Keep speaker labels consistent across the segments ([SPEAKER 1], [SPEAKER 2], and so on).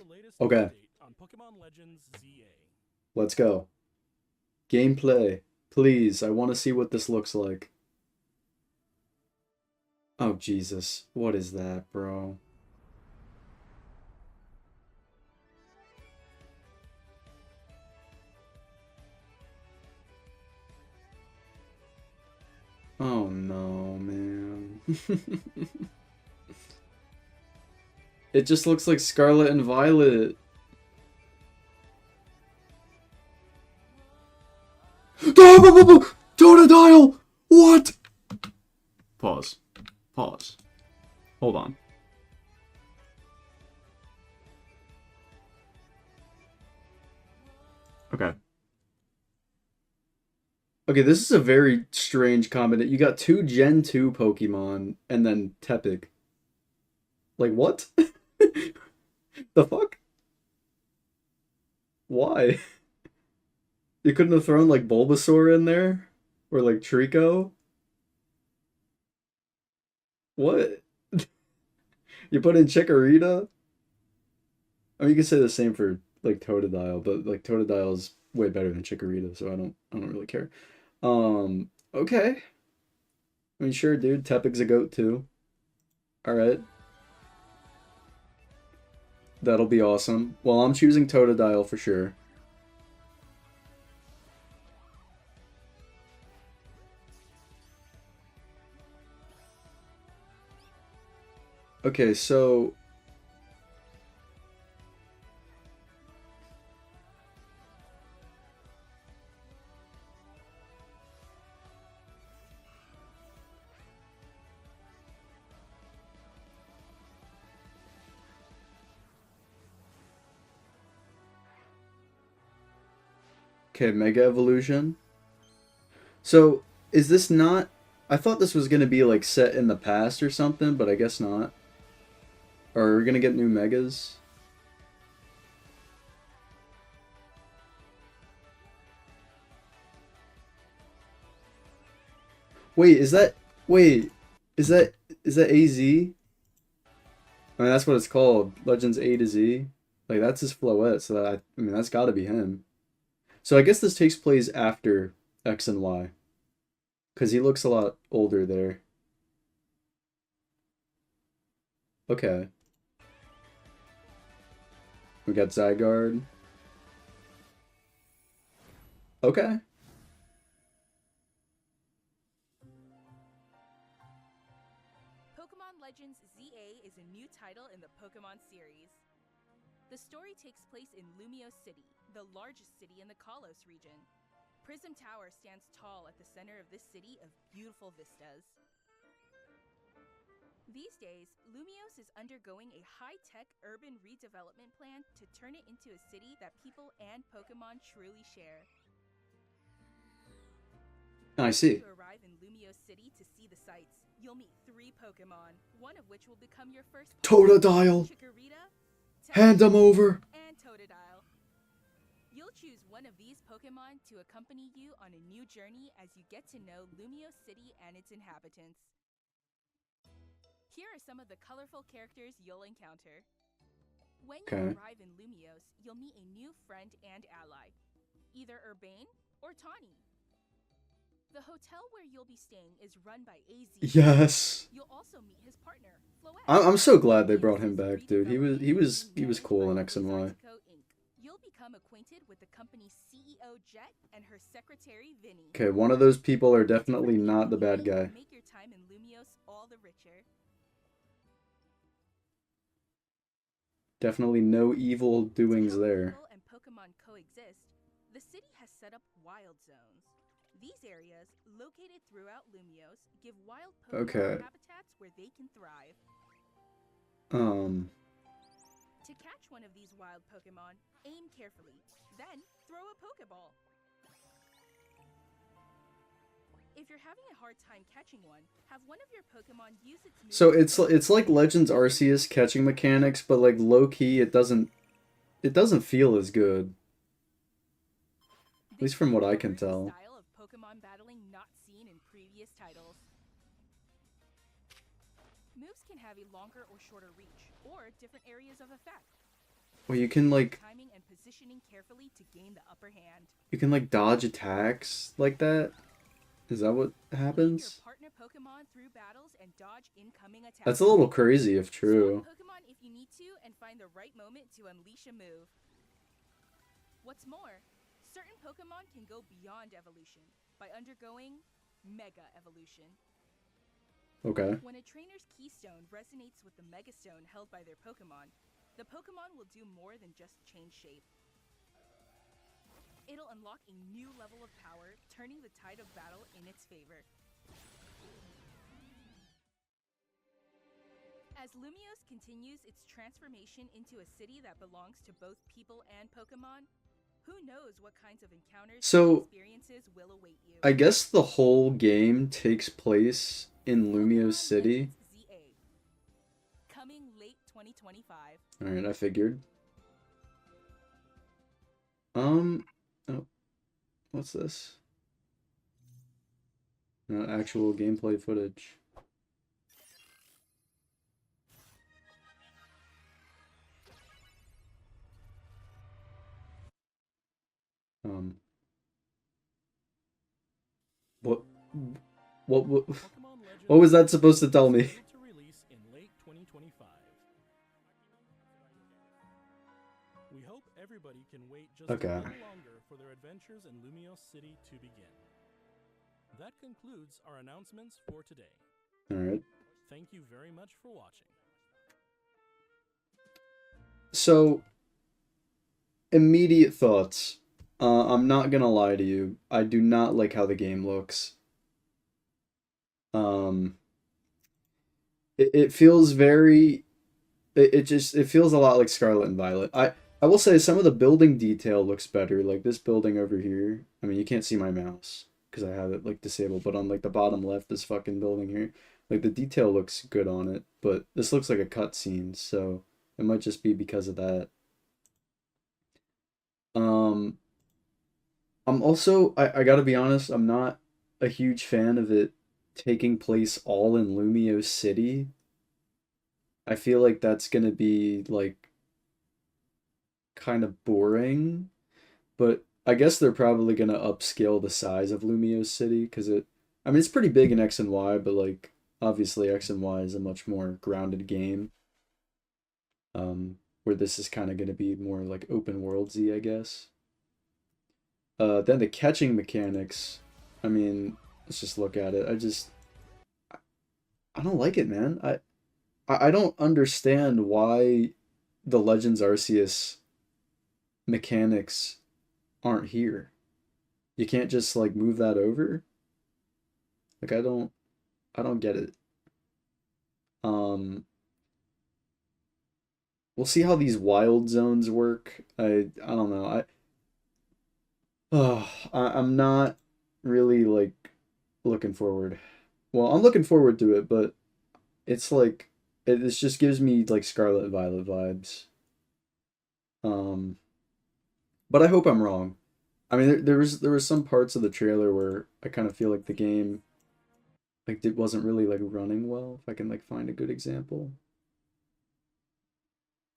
[SPEAKER 1] latest
[SPEAKER 2] Okay,
[SPEAKER 1] update on Pokemon Legends ZA.
[SPEAKER 2] let's go. Gameplay. Please, I want to see what this looks like. Oh, Jesus. What is that, bro? Oh, no, man. It just looks like Scarlet and Violet. Totodile! What? Pause. Pause. Hold on. Okay. Okay, this is a very strange combination. You got two Gen 2 Pokemon and then Tepig. Like, what? The fuck? Why? You couldn't have thrown, like, Bulbasaur in there? Or, like, Trico? What? You put in Chikorita? I mean, you can say the same for, like, Totodile, but, like, Totodile is way better than Chikorita, so I don't really care. Okay. I mean, sure, dude. Tepig's a goat, too. Alright. That'll be awesome. Well, I'm choosing Totodile for sure. Okay, so okay, Mega Evolution. So, is this not... I thought this was gonna be, like, set in the past or something, but I guess not. Or are we gonna get new Megas? Wait, is that... Wait, is that... Is that AZ? I mean, that's what it's called. Legends A to Z. Like, that's his Floette, so I mean, that's gotta be him. So I guess this takes place after X and Y. Because he looks a lot older there. Okay. We got Zygarde. Okay.
[SPEAKER 3] Pokemon Legends ZA is a new title in the Pokemon series. The story takes place in Lumiose City, the largest city in the Kalos region. Prism Tower stands tall at the center of this city of beautiful vistas. These days, Lumiose is undergoing a high-tech urban redevelopment plan to turn it into a city that people and Pokemon truly share.
[SPEAKER 2] I see.
[SPEAKER 3] When you arrive in Lumiose City to see the sights, you'll meet 3 Pokemon, one of which will become your first partner,
[SPEAKER 2] Totodile!
[SPEAKER 3] Chikorita,
[SPEAKER 2] Hand
[SPEAKER 3] Tepig,
[SPEAKER 2] him over!
[SPEAKER 3] and Totodile. You'll choose one of these Pokemon to accompany you on a new journey as you get to know Lumiose City and its inhabitants. Here are some of the colorful characters you'll encounter. When you
[SPEAKER 2] Okay.
[SPEAKER 3] arrive in Lumiose, you'll meet a new friend and ally, either Urbane or Tawny. The hotel where you'll be staying is run by AZ.
[SPEAKER 2] Yes!
[SPEAKER 3] You'll also meet his partner, Floette.
[SPEAKER 2] I'm so glad they brought him
[SPEAKER 3] Lumiose
[SPEAKER 2] back,
[SPEAKER 3] is
[SPEAKER 2] dude.
[SPEAKER 3] redeveloping
[SPEAKER 2] He was
[SPEAKER 3] being
[SPEAKER 2] cool in
[SPEAKER 3] managed
[SPEAKER 2] X
[SPEAKER 3] by
[SPEAKER 2] and Y.
[SPEAKER 3] Zydeco Inc. You'll become acquainted with the company's CEO Jet and her secretary Vinny.
[SPEAKER 2] Okay, one of those people are
[SPEAKER 3] The
[SPEAKER 2] definitely
[SPEAKER 3] different
[SPEAKER 2] not
[SPEAKER 3] people
[SPEAKER 2] the
[SPEAKER 3] you
[SPEAKER 2] bad
[SPEAKER 3] meet
[SPEAKER 2] guy.
[SPEAKER 3] make your time in Lumiose all the richer.
[SPEAKER 2] Definitely no evil
[SPEAKER 3] To
[SPEAKER 2] doings
[SPEAKER 3] help
[SPEAKER 2] there.
[SPEAKER 3] people and Pokemon coexist, the city has set up wild zones. These areas, located throughout Lumiose, give wild Pokemon
[SPEAKER 2] Okay.
[SPEAKER 3] habitats where they can thrive.
[SPEAKER 2] Um,
[SPEAKER 3] To catch one of these wild Pokemon, aim carefully, then throw a Pokeball. If you're having a hard time catching one, have one of your Pokemon use its move
[SPEAKER 2] so
[SPEAKER 3] to throw
[SPEAKER 2] it's like
[SPEAKER 3] Pokeball
[SPEAKER 2] Legends
[SPEAKER 3] into the
[SPEAKER 2] Arceus
[SPEAKER 3] air.
[SPEAKER 2] catching mechanics, but like low key it doesn't feel as good. At
[SPEAKER 3] This
[SPEAKER 2] least from what
[SPEAKER 3] game
[SPEAKER 2] I can
[SPEAKER 3] offers a
[SPEAKER 2] tell.
[SPEAKER 3] style of Pokemon battling not seen in previous titles. Moves can have a longer or shorter reach, or different areas of effect.
[SPEAKER 2] Well, you can like
[SPEAKER 3] timing and positioning carefully to gain the upper hand.
[SPEAKER 2] dodge attacks like that. Is that what
[SPEAKER 3] Lead your
[SPEAKER 2] happens?
[SPEAKER 3] partner Pokemon through battles and dodge incoming attacks.
[SPEAKER 2] That's a little crazy if
[SPEAKER 3] Swap
[SPEAKER 2] true.
[SPEAKER 3] Pokemon if you need to and find the right moment to unleash a move. What's more, certain Pokemon can go beyond evolution by undergoing Mega Evolution.
[SPEAKER 2] Okay.
[SPEAKER 3] When a trainer's keystone resonates with the Megastone held by their Pokemon, the Pokemon will do more than just change shape. It'll unlock a new level of power, turning the tide of battle in its favor. As Lumiose continues its transformation into a city that belongs to both people and Pokemon, who knows what kinds of encounters
[SPEAKER 2] So-
[SPEAKER 3] and experiences will await you.
[SPEAKER 2] I guess the whole game takes place in
[SPEAKER 3] Pokemon
[SPEAKER 2] Lumiose City.
[SPEAKER 3] Legends ZA. Coming late 2025.
[SPEAKER 2] Alright, I figured. Oh, what's this? No, actual gameplay footage. What, what,
[SPEAKER 1] Pokemon Legends
[SPEAKER 2] what was that supposed to tell me?
[SPEAKER 1] is scheduled to release in late 2025. We hope everybody can wait just
[SPEAKER 2] Okay.
[SPEAKER 1] a little longer for their adventures in Lumiose City to begin. That concludes our announcements for today.
[SPEAKER 2] Alright.
[SPEAKER 1] Thank you very much for watching.
[SPEAKER 2] So, immediate thoughts. I'm not gonna lie to you. I do not like how the game looks. It feels very. It feels a lot like Scarlet and Violet. I will say some of the building detail looks better. Like this building over here. I mean, you can't see my mouse because I have it like disabled. But on like the bottom left, this fucking building here, like the detail looks good on it. But this looks like a cutscene, so it might just be because of that. I'm also I gotta be honest, I'm not a huge fan of it taking place all in Lumiose City. I feel like that's gonna be like kind of boring, but I guess they're probably gonna upscale the size of Lumiose City because I mean it's pretty big in X and Y, but like obviously X and Y is a much more grounded game. Where this is kind of gonna be more like open worldsy, I guess. Then the catching mechanics. I mean, let's just look at it. I don't like it, man. I don't understand why the Legends Arceus mechanics aren't here. You can't just like move that over? Like I don't get it. We'll see how these wild zones work. I don't know. I'm not really like looking forward. Well, I'm looking forward to it, but it's like this just gives me like Scarlet and Violet vibes. Um, but I hope I'm wrong. I mean, there was some parts of the trailer where I kind of feel like the game like it wasn't really like running well. If I can like find a good example.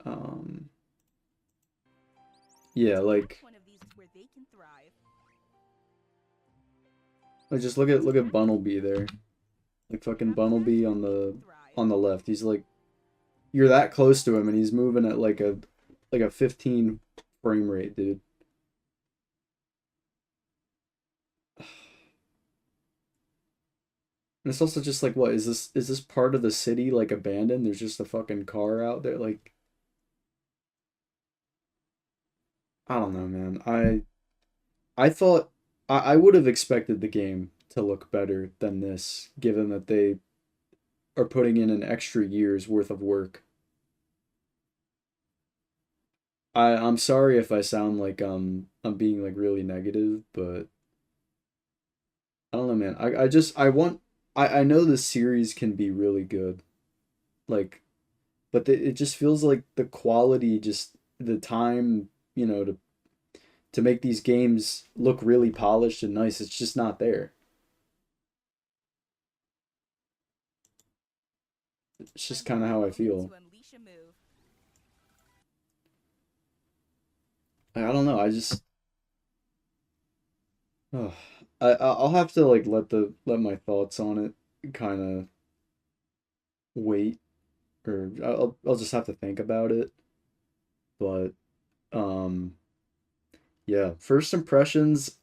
[SPEAKER 2] Um, yeah, like
[SPEAKER 3] One of these is where they can thrive.
[SPEAKER 2] just look at Bunnelby there. Like fucking Bunnelby on the left. He's like you're that close to him and he's moving at like a 15 frame rate, dude. And it's also just like what is this part of the city like abandoned? There's just a fucking car out there like I don't know, man. I thought I would have expected the game to look better than this given that they are putting in an extra year's worth of work. I'm sorry if I sound like I'm being like really negative, but I don't know, man. I just I want I know the series can be really good. Like but it just feels like the quality just the time, to make these games look really polished and nice, it's just not there. It's just kind of how I feel.
[SPEAKER 3] To unleash a move.
[SPEAKER 2] I don't know. I just oh, I'll have to like let my thoughts on it kind of wait, or I'll just have to think about it. But um yeah, first impressions,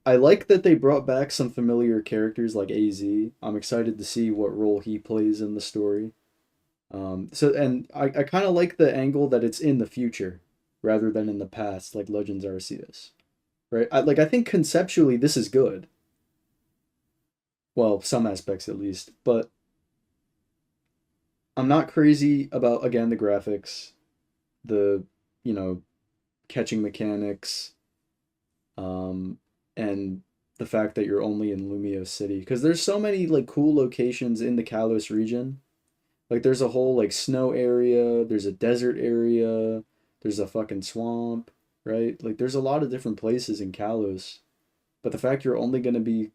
[SPEAKER 2] I like that they brought back some familiar characters like AZ. I'm excited to see what role he plays in the story. So and I kind of like the angle that it's in the future rather than in the past, like Legends Arceus, right? I think conceptually this is good. Well, some aspects at least, but I'm not crazy about again the graphics, the you know catching mechanics, um, and the fact that you're only in Lumio City because there's so many like cool locations in the Kalos region. Like there's a whole like snow area, there's a desert area, there's a fucking swamp, right? Like there's a lot of different places in Kalos, but the fact you're only going to be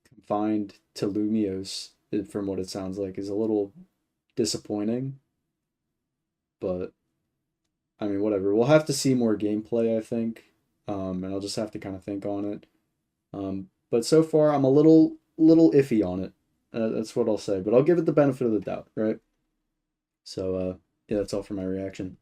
[SPEAKER 2] confined to Lumios, from what it sounds like, is a little disappointing. But I mean, whatever. We'll have to see more gameplay, I think, and I'll just have to kind of think on it. But so far, I'm a little iffy on it. That's what I'll say. But I'll give it the benefit of the doubt, right? So yeah, that's all for my reaction.